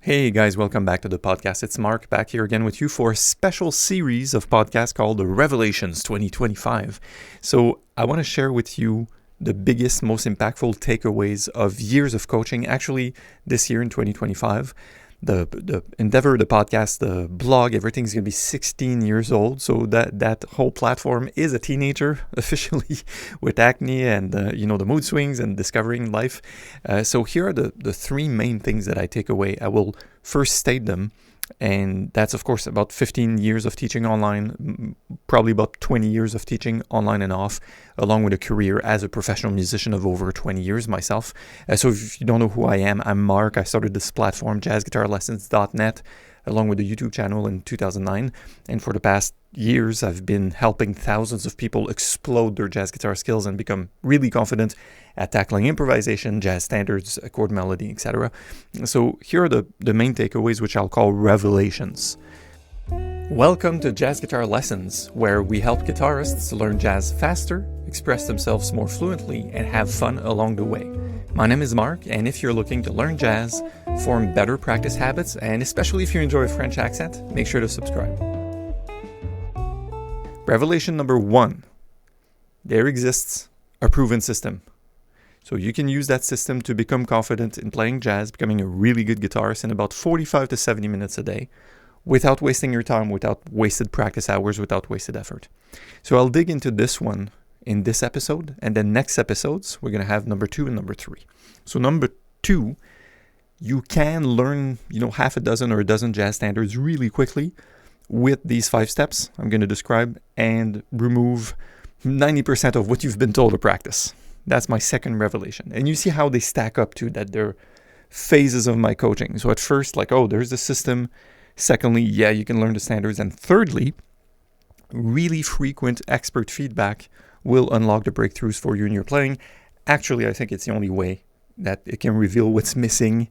Hey guys, welcome back to the podcast. It's Mark back here again with you for a special series of podcasts called the Revelations 2025. So I want to share with you the biggest, most impactful takeaways of years of coaching, actually this year in 2025. The endeavor, the podcast, the blog, everything's going to be 16 years old. So that whole platform is a teenager officially with acne and, the mood swings and discovering life. So here are the three main things that I take away. I will first state them. And that's, of course, about 15 years of teaching online, probably about 20 years of teaching online and off, along with a career as a professional musician of over 20 years myself. So if you don't know who I am, I'm Mark. I started this platform, jazzguitarlessons.net, along with the YouTube channel in 2009. And for the past years, I've been helping thousands of people explode their jazz guitar skills and become really confident at tackling improvisation, jazz standards, chord melody, etc. So here are the main takeaways, which I'll call revelations. Welcome to Jazz Guitar Lessons, where we help guitarists learn jazz faster, express themselves more fluently, and have fun along the way. My name is Mark, and if you're looking to learn jazz, form better practice habits, and especially if you enjoy a French accent, make sure to subscribe. Revelation number 1. There exists a proven system. So you can use that system to become confident in playing jazz, becoming a really good guitarist in about 45 to 70 minutes a day, without wasting your time, without wasted practice hours, without wasted effort. So I'll dig into this one in this episode, and then next episodes, we're going to have number 2 and number 3. So number 2, you can learn, half a dozen or a dozen jazz standards really quickly with these 5 steps I'm going to describe and remove 90% of what you've been told to practice. That's my second revelation. And you see how they stack up to that. They're phases of my coaching. So at first, there's the system. Secondly, you can learn the standards. And thirdly, really frequent expert feedback will unlock the breakthroughs for you in your playing. Actually, I think it's the only way that it can reveal what's missing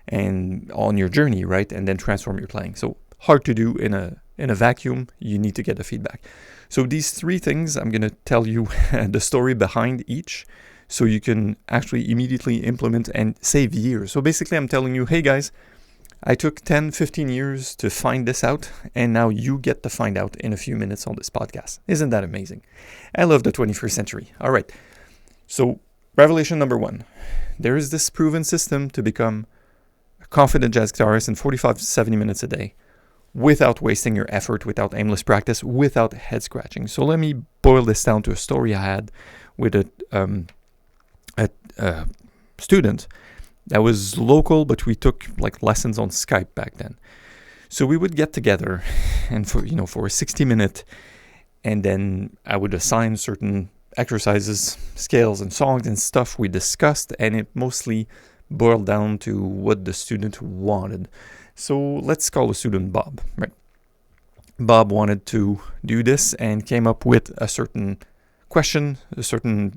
and on your journey, right? And then transform your playing. So hard to do in a vacuum. You need to get the feedback. So these 3 things, I'm going to tell you the story behind each so you can actually immediately implement and save years. So basically, I'm telling you, hey guys, I took 10, 15 years to find this out, and now you get to find out in a few minutes on this podcast. Isn't that amazing? I love the 21st century. All right. So revelation number 1. There is this proven system to become a confident jazz guitarist in 45 to 70 minutes a day, without wasting your effort, without aimless practice, without head scratching. So let me boil this down to a story I had with a student that was local, but we took lessons on Skype back then. So we would get together and for a 60-minute, and then I would assign certain exercises, scales, and songs and stuff we discussed, and it mostly boiled down to what the student wanted. So let's call the student Bob, right? Bob wanted to do this and came up with a certain question, a certain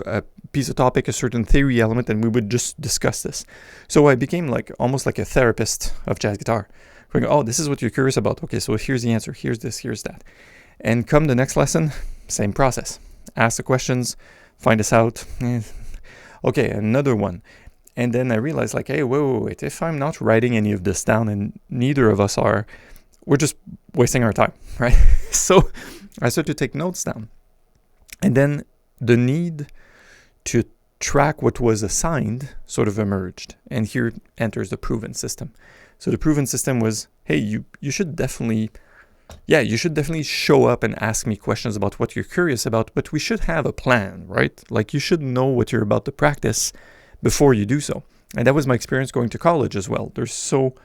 piece of topic, a certain theory element, and we would just discuss this. So I became almost like a therapist of jazz guitar. We're going, this is what you're curious about. Okay, so here's the answer. Here's this, here's that. And come the next lesson, same process. Ask the questions, find us out. Okay, another one. And then I realized, hey, wait, if I'm not writing any of this down, and neither of us are, we're just wasting our time, right? So I started to take notes down. And then the need to track what was assigned sort of emerged. And here enters the proven system. So the proven system was, hey, you should definitely show up and ask me questions about what you're curious about, but we should have a plan, right? You should know what you're about to practice before you do so. And that was my experience going to college as well. There's so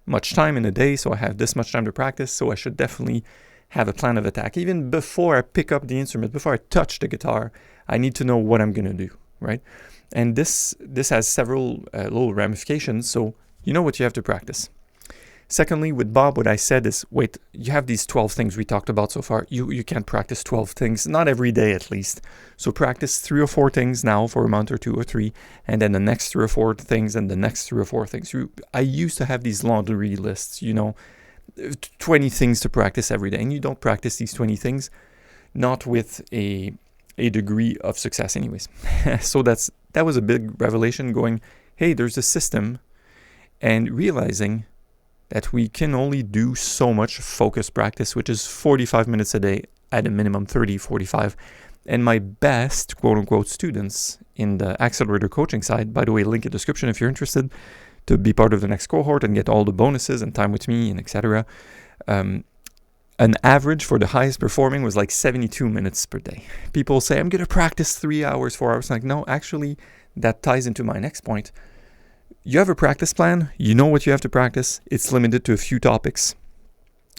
much time in a day, so I have this much time to practice, so I should definitely have a plan of attack. Even before I pick up the instrument, before I touch the guitar, I need to know what I'm going to do, right? And this has several little ramifications, so you know what you have to practice. Secondly, with Bob, what I said is, wait, you have these 12 things we talked about so far. You can't practice 12 things, not every day at least. So practice 3 or 4 things now for a month or 2 or 3, and then the next 3 or 4 things, and the next 3 or 4 things. I used to have these laundry lists, 20 things to practice every day, and you don't practice these 20 things, not with a degree of success anyways. So that was a big revelation going, hey, there's a system, and realizing that we can only do so much focused practice, which is 45 minutes a day at a minimum, 30, 45. And my best, quote unquote, students in the accelerator coaching side, by the way, link in the description if you're interested to be part of the next cohort and get all the bonuses and time with me and etc. An average for the highest performing was like 72 minutes per day. People say, I'm going to practice 3 hours, 4 hours. Like, no, actually, that ties into my next point. You have a practice plan. You know what you have to practice. It's limited to a few topics.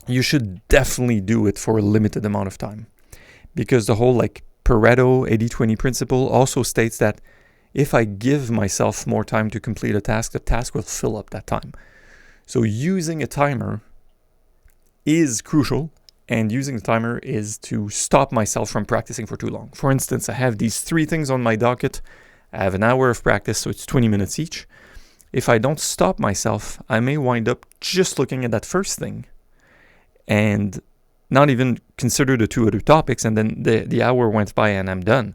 You should definitely do it for a limited amount of time, because the whole like Pareto 80-20 principle also states that if I give myself more time to complete a task, the task will fill up that time. So using a timer is crucial, and using the timer is to stop myself from practicing for too long. For instance, I have these 3 things on my docket. I have an hour of practice, so it's 20 minutes each. If I don't stop myself, I may wind up just looking at that first thing and not even consider the 2 other topics, and then the hour went by and I'm done.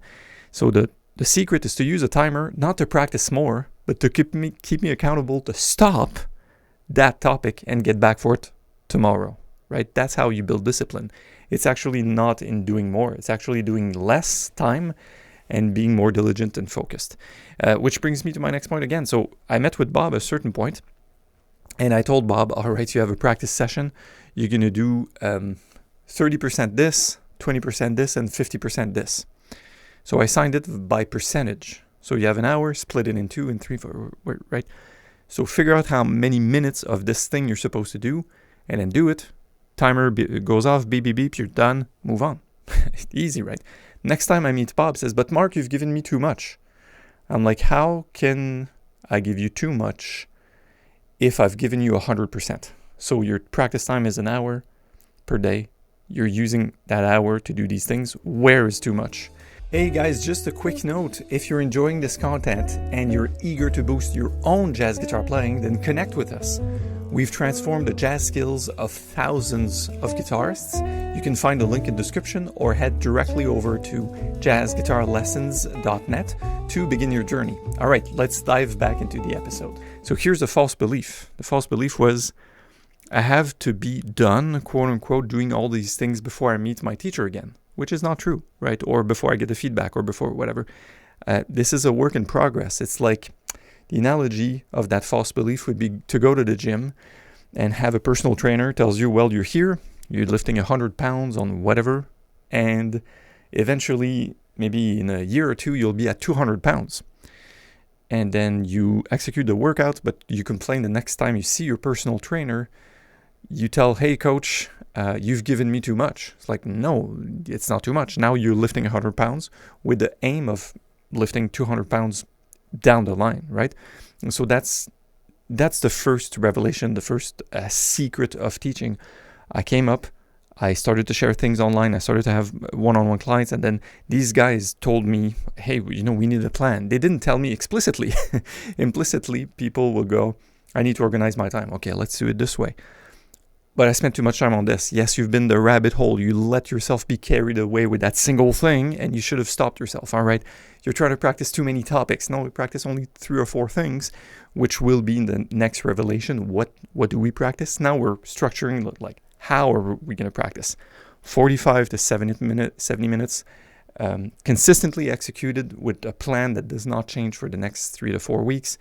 So the secret is to use a timer, not to practice more, but to keep me accountable to stop that topic and get back for it tomorrow, right? That's how you build discipline. It's actually not in doing more. It's actually doing less time and being more diligent and focused. Which brings me to my next point again. So I met with Bob at a certain point, and I told Bob, all right, you have a practice session. You're going to do 30% this, 20% this, and 50% this. So I signed it by percentage. So you have an hour, split it in 2 and 3, 4, right? So figure out how many minutes of this thing you're supposed to do, and then do it. Timer goes off, beep, beep, beep, you're done, move on. Easy, right? Next time I meet Bob, says, but Mark, you've given me too much. I'm like, how can I give you too much if I've given you 100%? So your practice time is an hour per day. You're using that hour to do these things. Where is too much? Hey guys, just a quick note. If you're enjoying this content and you're eager to boost your own jazz guitar playing, then connect with us. We've transformed the jazz skills of thousands of guitarists. You can find the link in the description or head directly over to jazzguitarlessons.net to begin your journey. All right, let's dive back into the episode. So here's the false belief. The false belief was, I have to be done, quote unquote, doing all these things before I meet my teacher again, which is not true, right? Or before I get the feedback or before whatever. This is a work in progress. It's like the analogy of that false belief would be to go to the gym and have a personal trainer tells you, well, you're here, you're lifting 100 pounds on whatever, and eventually, maybe in a year or 2, you'll be at 200 pounds. And then you execute the workout, but you complain the next time you see your personal trainer. You tell, hey, coach, you've given me too much. It's like, no, it's not too much. Now you're lifting 100 pounds with the aim of lifting 200 pounds down the line, right? And so that's the first revelation, the first secret of teaching. I came up, I started to share things online. I started to have one-on-one clients, and then these guys told me, hey, we need a plan. They didn't tell me explicitly. Implicitly, people will go, I need to organize my time. Okay, let's do it this way. But I spent too much time on this. Yes, you've been the rabbit hole. You let yourself be carried away with that single thing, and you should have stopped yourself, all right? You're trying to practice too many topics. No, we practice only 3 or 4 things, which will be in the next revelation. What do we practice? Now we're structuring, like, how are we going to practice? 45 to 70 minutes, consistently executed with a plan that does not change for the next 3 to 4 weeks,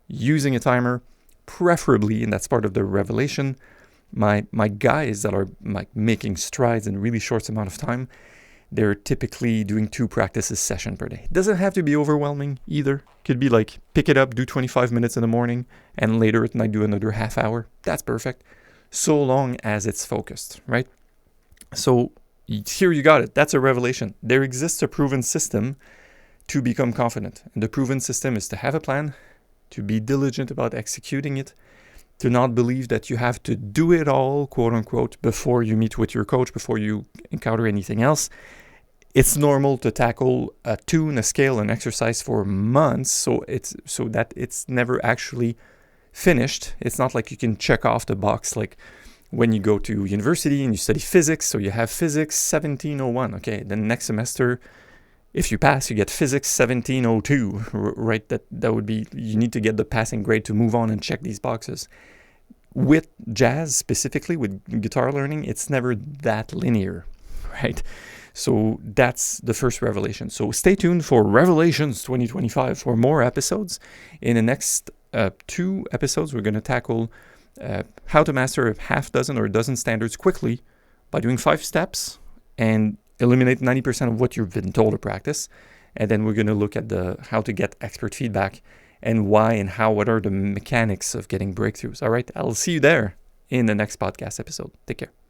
using a timer, preferably, and that's part of the revelation. My guys that are like making strides in really short amount of time, they're typically doing 2 practices session per day. It doesn't have to be overwhelming either. Could be like pick it up, do 25 minutes in the morning, and later at night do another half hour. That's perfect, so long as it's focused, right? So here you got it. That's a revelation. There exists a proven system to become confident, and the proven system is to have a plan, to be diligent about executing it, to not believe that you have to do it all, quote unquote, before you meet with your coach, before you encounter anything else. It's normal to tackle a tune, a scale, an exercise for months, so that it's never actually finished. It's not like you can check off the box like when you go to university and you study physics, so you have physics 1701. Okay, then next semester, if you pass, you get physics 1702, right? That would be, you need to get the passing grade to move on and check these boxes. with jazz, specifically with guitar learning, it's never that linear, right? So that's the first revelation. So stay tuned for Revelations 2025 for more episodes. In the next 2 episodes, we're going to tackle how to master a half dozen or a dozen standards quickly by doing 5 steps and eliminate 90% of what you've been told to practice. And then we're going to look at how to get expert feedback and why and how, what are the mechanics of getting breakthroughs. All right, I'll see you there in the next podcast episode. Take care.